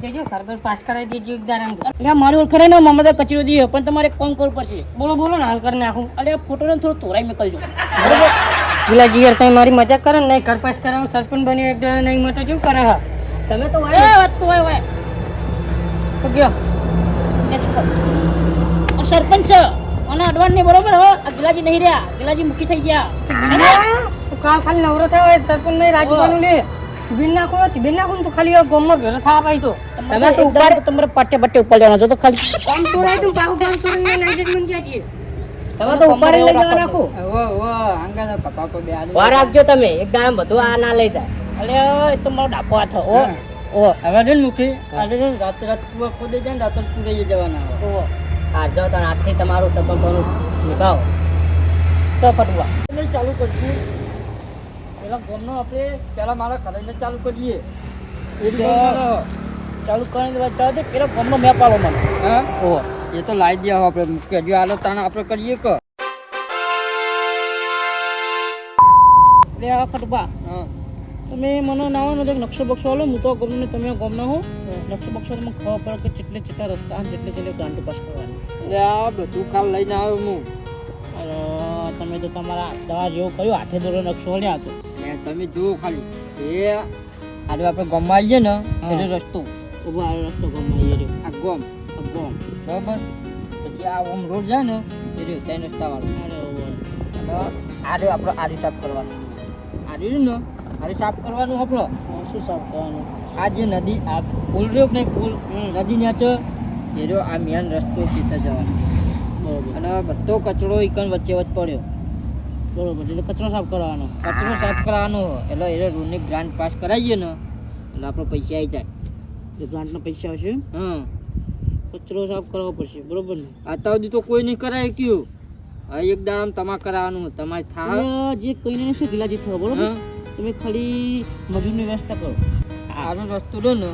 દેજો ખબર પાસ કરાવી દેજો એક દારામ એટલે મારી ઓળખાણ ને મમ્મી તો કચરો દીધો પણ તમારે એક કામ કરવું પડશે. બોલો બોલો ને હાલ કરી નાખું અરે ફોટો ને થોડો તોરાઈ મોકલજો બરોબર. ગિલાજી યાર કઈ મારી મજાક કરે ને નહીં ઘર પાસ કરાવું સરપંચ બની એક દાડા નહીં મતો શું કરે હા તમે તો એ વાત તો હોય તો ગયો સરપંચ અને અડવાણ ને બરોબર હો આ ગિલાજી નહીં રહ્યા ગિલાજી મૂકી થઈ ગયા. તું કા ખાલી નવરો થયો હોય સરપંચ નહીં રાજવાનું લે બિન નાખો તો ખાલી ગોમમાં ભેરો થવા પાઈ તો તમે તો ઉપાડ તમારે પાટે બટ્ટે ઉપર જવાના છો તો ખાલી કામ છોડાય તું પાહુ કામ છોડીને નહીં જ મન ગયા છીએ તમે તો ઉપાડી લઈ જવા રાખો આંગા પપ્પા કો બે વાર આપજો તમે એક દામ બધું આ ના લઈ જાય અલે એ તો મારો ડાકો હાથ ઓ હવે દિન મુખી આજે રાત ખોદે જાય રાત પૂરે જવાના ઓ આ જાવ તને આજથી તમારું સંબંધોનું નિભાવો તો ફટવા ચાલુ કરશું પેલા ગોમનો આપણે પેલા મારા ઘરે ચાલુ કરીએ ચાલુ કરીને વાત ચાલે પેલા ગમનો મેપ આલો મને હા ઓ એ તો લાવી દે આપણે કે જો આલો તાને આપણે કરીએ કે લે આ ફટવા હા તમે મને નાવો ને નકશો બક્ષો આલો હું તો ગમનો ને તમે ગમના હો નકશો બક્ષો તમને ખબર પડે કે જેટલા રસ્તા જેટલે ગાંડુ પાસ કરવાની એટલે આ બધું કાલ લઈને આવ્યો હું અરે તમે તો તમારા દવા જેવું કર્યું હાથે દોરો નકશો લ્યા હતો તમે જુઓ ખાલી એ આજે આપણે ગમવા આવીએ ને એટલે રસ્તો ઉભો આ રસ્તો ગમમાં એ આ ગોમ બરાબર પછી આ ઓમ રોડ જાય ને એ રહ્યો ત્યાં રસ્તા વાળો અને આરે આપણે આરી સાફ કરવાનું આરી ને આરી સાફ કરવાનું આપણો શું સાફ કરવાનું આ જે નદી આ પુલ રહ્યો કે નહીં પુલ નદી ત્યાં છે એ રહ્યો આ મેન રસ્તો સીધા જવાનો બરોબર અને બધો કચરો એકન વચ્ચે વચ્ચે પડ્યો બરોબર એટલે કચરો સાફ કરવાનો એટલે એ રોડની ગ્રાન્ટ પાસ કરાવીએ ને એટલે આપણે પૈસા આવી જાય જે ગ્રાન્ટના પૈસા આવશે હા કચરો સાફ કરવો પડશે બરોબર ને અત્યાર સુધી તો કોઈ નહીં કરાય કયું હવે એક દાડામાં તમારે કરાવવાનું તમારે થાય જે કહીને શું ગિલાજી થયો બરોબર તમે ખાલી મજૂરની વ્યવસ્થા કરો આનો રસ્તો રહ્યો ને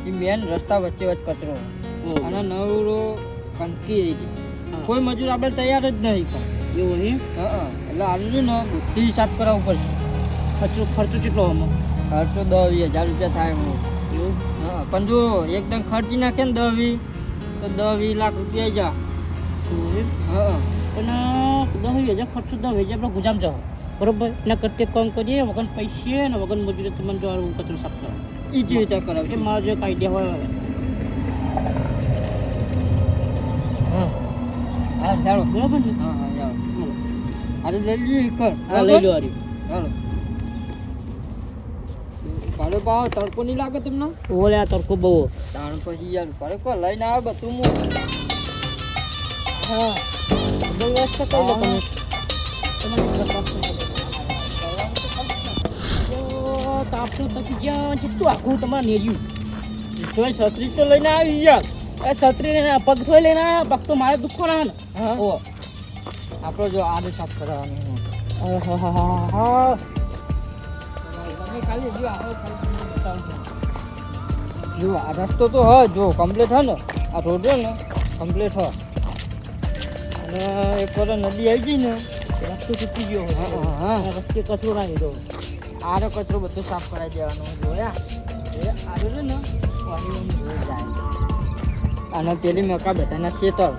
એ મેન રસ્તા વચ્ચે વચ્ચે કચરો અને નવરો કંકી રહી જાય કોઈ મજૂર આપણે તૈયાર જ નહીં પણ એવું હે હા એટલે આનું ને બુદ્ધિ હિસાબ કરાવવું પડશે ખર્ચો કેટલો આમાં ખર્ચો 10,000 રૂપિયા થાય હું એવું હા પણ જો એકદમ ખર્ચી નાખે ને 10-20 તો 10-20 લાખ રૂપિયા જા હા પણ 10,000 ખર્ચો 10,000 આપણે ગુજામ જાઓ બરોબર એના કરતે કામ કરીએ વગર પૈસે ને વગર મજૂરી તમને જો કચરો સાફ કરો એ જ રીતે કરાવે એ મારો જો એક આઈડિયા હોય હા ચાલો બરાબર ને હા ચાલો અરે લઈ લઈએ કર હા લઈ લો આરી ચાલો ભાડે ભાવ તડકો નહીં લાગે તમને ઓલે આ તડકો બહુ તાણ પછી યાર ભાડે કો લઈને આવે બધું હું હા બહુ વ્યવસ્થા કરી લો તમે તાપનું તકી ગયા જેટલું આખું તમારે નેર્યું જોઈ છત્રી તો લઈને આવી યાર એ છત્રી લઈને પગ થોઈ લઈને આવ્યા પગ તો મારે દુખો ના ને હા ઓ આપણો જો આડે સાફ કરવાનું તમે ખાલી જો આવો ખાલી બતાવજો જો આ રસ્તો તો હ જો કમ્પ્લીટ હ ને આ રોડ ને કમ્પ્લીટ હ અને એક વાર નદી આવી ગઈ ને રસ્તો તૂટી ગયો હા રસ્તે કચરો નાખી દો આરો કચરો બધો સાફ કરાવી દેવાનો જોયા એ આરો છે ને પાણી રોડ જાય અને પેલી મકા બધાના શેતર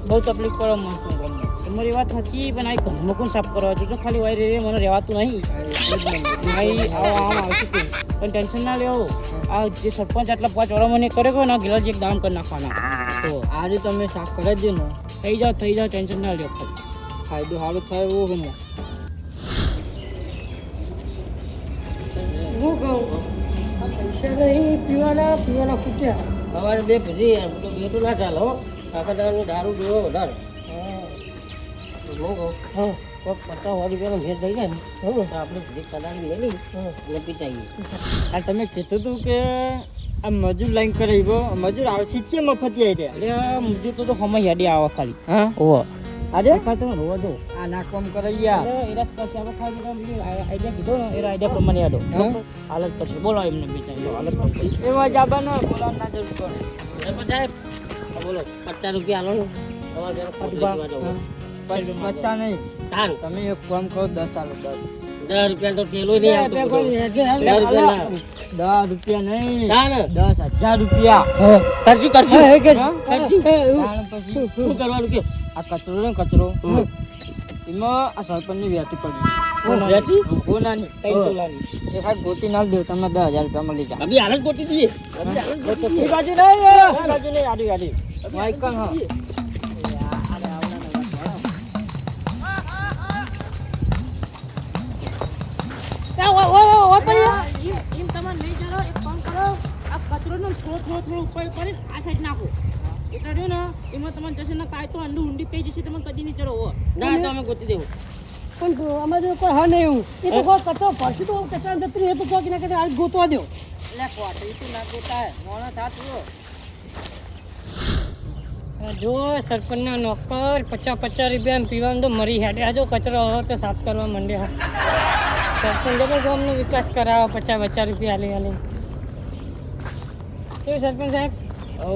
બહુ તકલીફ પડે માણસો ગમે તમારી વાત સાચી પણ આ ઘરમાં કોણ સાફ કરવા જો ખાલી વાય રે મને રહેવાતું નહીં ભાઈ આવો આમ આવશે કે પણ ટેન્શન ના લેવો આ જે સરપંચ આટલા 5 વર્ષ મને કરે ને ગિલાજ એક દામ કરી નાખવાના તો આજે તમે સાફ કરાવી દો ને થઈ જાઓ ટેન્શન ના લ્યો ખાલી ફાયદો સારો થાય એવો ગમે હું કહું પૈસા નહીં પીવાના ફૂટ્યા સવારે બે ભજી યાર તો બેઠું ના ચાલો કાકા દારૂ દારૂ પીવો વધારે હું કહું હા કોઈક 50 રૂપિયાનો ભેટ થઈ જાય ને તો આપણે ભજી કદાડી મેલી એટલે પીટાઈએ આ તમે કીધું હતું કે આ મજૂર લાઈન કરાવ્યો મજૂર આવશે છે મફતી આવી રહ્યા એટલે મજૂર તો સમય હેડી આવે ખાલી હા ઓહો આજે તમે રોવા દો આ નાખવામ કરાવી યાર એરા કરશે આપણે ખાલી આઈડિયા કીધો ને એરા આઈડિયા પ્રમાણે યાદો હાલત કરશે બોલો એમને બીજા હાલત કરશે એવા જાબા ના બોલાવ ના જરૂર પડે સાહેબ બોલો 50 રૂપિયા હાલો તમારે 50 નહીં તમે એક કામ કરો 10 આલો 10 10 રૂપિયા તો પેલો નહીં આવતો બધો. 10 રૂપિયા ના. 10 રૂપિયા નહીં, ના ને 10,000 રૂપિયા. કરશું હા, કરશું હા, કરશું. તાણ પછી શું કરવાનું કે આ કચરો ને કચરો એમાં આ સરપંચની વેટી પડી. વેટી? કોનાની? કઈ તોલાની? એ ખાલી ગોતી ના દે તમને 10,000 રૂપિયા મળી જાય. અભી હાલ જ ગોતી દઈએ. અભી હાલ જ ગોતી એ દઈએ. બાજુ નહીં, એ બાજુ નહીં, આડી આડી. માઈકન હા. એમ તમે નહીં ચાલો, એક કામ કરો, આ કચરોનો થોડો ઉપર કરીને આ સાઈડ નાખો. એટલે રહ્યો ને, એમાં તમને જશે ને કાંઈ તો અંડું ઊંડી પઈ જશે, તમે કદી નહીં ચડો. ના તો અમે ગોતી દેવું. પણ અમારે કોઈ હા નહીં એવું એ તો કોઈ કચરો ભરશું તો કચરા જતી રહે તો કોઈ ના કચરા આજ ગોતવા દો એટલે કોટરી શું ના ગોતાય? મોણા થાત જુઓ. જો સરપંચના નોકર 50-50 રૂપિયા પીવાનું તો મરી હેડે આ જો કચરો હોય તો સાફ કરવા માંડ્યા સરપંચ પણ ગામનો વિકાસ કરાવો 50-50 રૂપિયા હાલી હાલી કેવું સરપંચ સાહેબ ઓ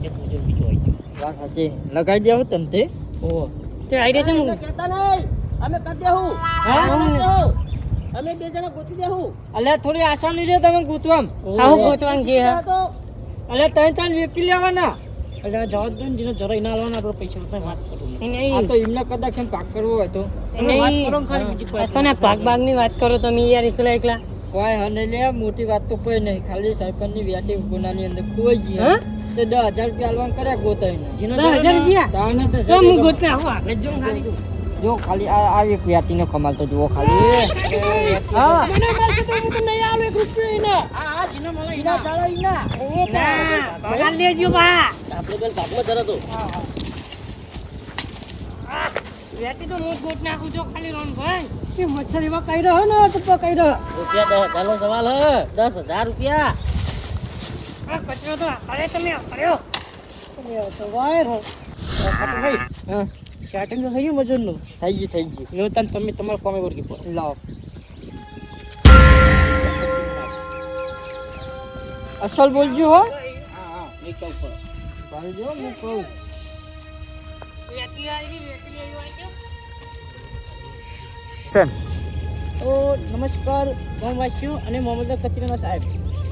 એક મુજબ બીજો આવી ગયો. વાત સાચી. લગાઈ દેવું તને તે. ઓહો. તે આઈડિયા છે અમે કહેતા નહીં, અમે કરી દેવું. હા? અમે કરી દેવું. અમે બે જણા ગોતી દેવું. અલ્યા થોડી આસાની છે તમે ગોતવામ. આવું ગોતવાનું કે આ તો અલ્યા ત્રણ વ્યક્તિ લેવાના. એટલે જવા દો ને, જેને જરા ના લેવાના આપણે પૈસા આપણે વાત કરું. આ તો એમને કદાચ એમ પાક કરવો હોય તો વાત કરો ને ખાલી બીજી કોઈ અસાના ભાગની વાત કરો તમે યાર એકલા એકલા કોઈ હને લે મોટી વાત તો કોઈ નહીં, ખાલી સરપંચની વેટી કોનાની અંદર ખોઈ ગઈ હા? તો 10,000 રૂપિયા આલવાનું કર્યા ગોતાઈને. જેનો 10,000 રૂપિયા? તાણે તો તો હું ગોતને આવું આગળ જો ખાલી જો ખાલી આ એક વેટીનો કમાલ તો જુઓ ખાલી. હા મને મળશે તો હું તો નહીં આલું 1 રૂપિયો એને આ જેનો મને ઈના ચાલો ઈના. ના પગાર લેજો બા આપણે પેલા ભાગમાં જરા તો વેટી તો હું ગોત નાખું છો ખાલી રોન ભાઈ કે મચ્છર એવા કઈ રહ્યો ને તો કઈ રહ્યો રૂપિયા 10,000 નો સવાલ હ 10,000 રૂપિયા. આ કચરો તો અરે તમે કર્યો તો વાયર હો ખાટુ ભાઈ હા સેટિંગ તો થઈ ગયું મજૂરનું. થઈ ગયું. લો તને તમે તમારા કોમે વર્ગી પર લાવો. અસલ બોલજો હો. હા નહીં કહું પડે. બોલજો હું કહું. વેટી આવી વેટી ચલ તો નમસ્કાર ગામવાસીઓ અને મોહમ્મદ કચરીના સાહેબ,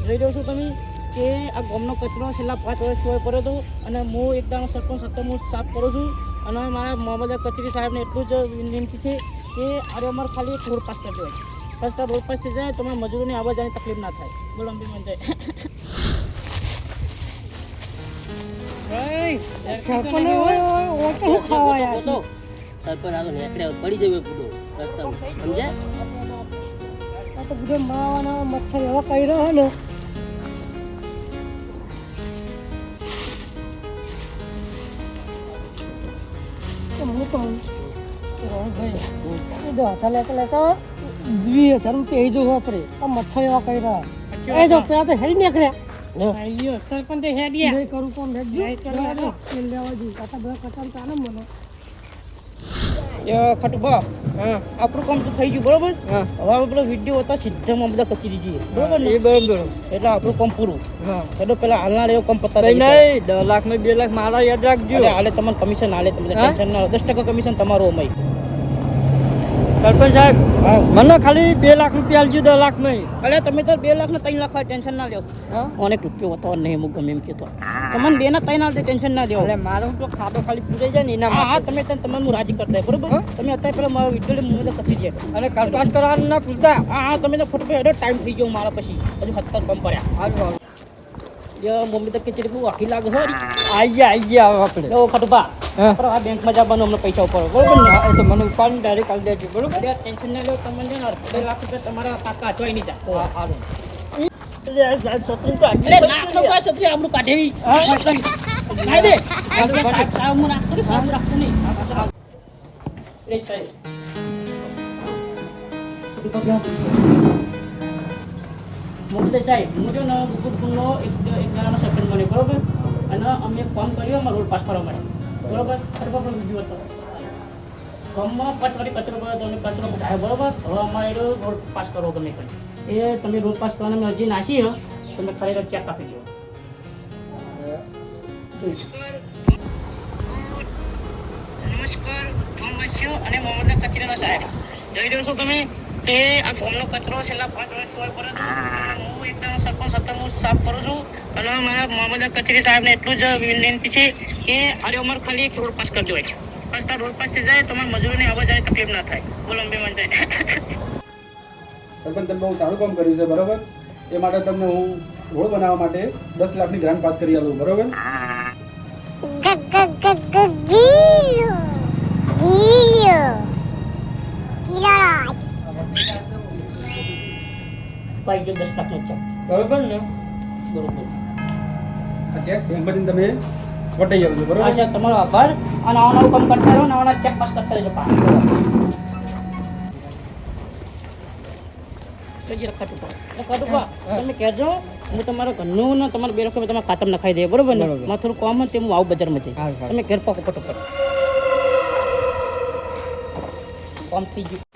જોઈ રહ્યો છો તમે કે આ ગામનો કચરો છેલ્લા 5 વર્ષ હોય પડ્યો હતો અને હું એકદમ સરપંચ હતો, હું સાફ કરું છું અને મારા મોહમ્મદ કચરી સાહેબને એટલું જ વિનંતી છે કે અરે અમારે ખાલી એક રોડ પાસ કરી દેવાય છે. બસ આ રોડ પાસ થઈ જાય તો અમારા મજૂરોને આવવા જવાની તકલીફ ના થાય. બોલો અંબી મન જાય. સરપંચ ઓકે હું ખાવા યાર સરપંચ આગળ નેકડે પડી જવું પૂડો રસ્તામાં, સમજ્યા? આ તો બધો માવાનો મચ્છર એવા કઈ રહ્યો ને તો હું કહું રોહન ભાઈ એ જો હાથા લેતા લેતા 20,000 રૂપિયા એ જો વાપરે આ મચ્છર એવા કઈ રહ્યા એ જો પેલા તો હેડી નીકળ્યા આઈયો સરપંચ હેડિયા નહીં કરું કોણ હેડ્યું લેવા જઈ કાતા બધા કચામ ચાલે મને ખટુભા હા આપણું કામ તો થઈ ગયું બરોબર. હા હવે આપણે પેલો વિડીયો હતા સીધામાં બધા કચરી જઈએ બરોબર ને, એ બરાબર. એટલે આપણું કામ પૂરું. હા ચલો પેલા હાલના લેવો કામ પતા કઈ નહીં 10 લાખ માં 2 લાખ મારા યાદ રાખજો. હાલે તમને કમિશન હાલે, તમે હા? ટેન્શન ના લો. 10% કમિશન તમારું અમારી. સરપંચ સાહેબ મને ખાલી 2 લાખ રૂપિયા આલજો 10 લાખ માં. અરે તમે તો 2 લાખ ને 3 લાખ ટેન્શન ના લ્યો. હા અનેક રૂપિયો હતો નહીં હું ગમે એમ કહેતો તમને 2 ના 3 ના ટેન્શન ના લેવો. એટલે મારો તો ખાતો ખાલી પૂરાઈ જાય ને એના હા માટે. હા તમે હું રાજી કરી દે બરોબર. હા? તમે અત્યારે પેલા મારો વિડીયો મુંબઈ કચી જાય. અને કરપાસ કરવાનું ના પૂરતા. હા તમે તો ફોટો એડો ટાઈમ થઈ ગયો મારા પછી હજુ 17 કમ પડ્યા. હારું મમ્મી તો કચેરી બહુ આખી લાગે છે વળી. આઈ ગયા આપણે. લો ખટુભા હા આ બેંકમાં જવાનું અમને પૈસા ઉપર બરોબર ને. હા, એ તો મને ઉપાડીને ડાયરેક્ટ આલી દેજો બરોબર. અરે ટેન્શન ના લો, તમને છે ને 2 લાખ રૂપિયા તમારા કાકા જોઈ નહીં જા. હા હારું. અરે નાક તો કોઈ સબ્જી આમનું કાઢેવી. ખાઈ દે. સાહેબ હું નાખું ને, સાહેબ હું રાખું નહીં. એ જ થાય. મુદ્દે સાહેબ હું જો ને ગુરુકુળનો એક જણાનો સરપંચ બન્યો બરોબર, અને અમે એક કામ કર્યો અમારો રોડ પાસ કરવા માટે બરોબર. ખરેખર પણ બીજું હતો ગામમાં 5 વાળી કચરો પડ્યો તો અમે કચરો ઉઠાવ્યો બરોબર. હવે અમારે રોડ પાસ કરવો ગમે કરી એ તમે રોડ પાસ કરવાને મેં અરજી નાખી હો, તમે ખરેખર ચેક આપી દો. નમસ્કાર ગામવાસીઓ અને મોહમ્મદ કચરીનો સાહેબ, જોઈ રહ્યો છો તમે તે આ ગામનો કચરો છેલ્લા 5 વર્ષ હોય પર હું એકદમ સરપંચ સત્તર હું સાફ કરું છું અને મારા મામલતદાર કચેરી સાહેબને એટલું જ વિનંતી છે કે આરે અમારે ખાલી એક રોડ પાસ કરજો હોય બસ તાર રોડ પાસ થઈ જાય તમારે મજૂરીને આવવા જવાની તકલીફ ના થાય બોલો બે મન જાય સરપંચ તમે બહુ સારું કામ કર્યું છે બરાબર એ માટે તમને હું રોડ બનાવવા માટે 10 લાખની ગ્રાન્ટ પાસ કરી આલું બરાબર ભાઈ જો 10 લાખનો ચેક બરોબર ને બરોબર આ ચેક બેંકમાંથી તમે વટાઈ આવજો બરાબર આ સાહેબ તમારો આભાર અને આવા નવું કામ કરતા રહો ને આવા ચેક પાસ કરતા રહેજો પાછું તમે કહેજો હું તમારા ઘરનું ને તમારા બે રકમ તમારા ખાતામાં નખાઈ દે બરોબર ને બરોબર. મારે થોડું કામ હોય તે હું આવું બજારમાં જઈ હારું, હારું. તમે ઘેર પાકો પટો કામ થઈ ગયું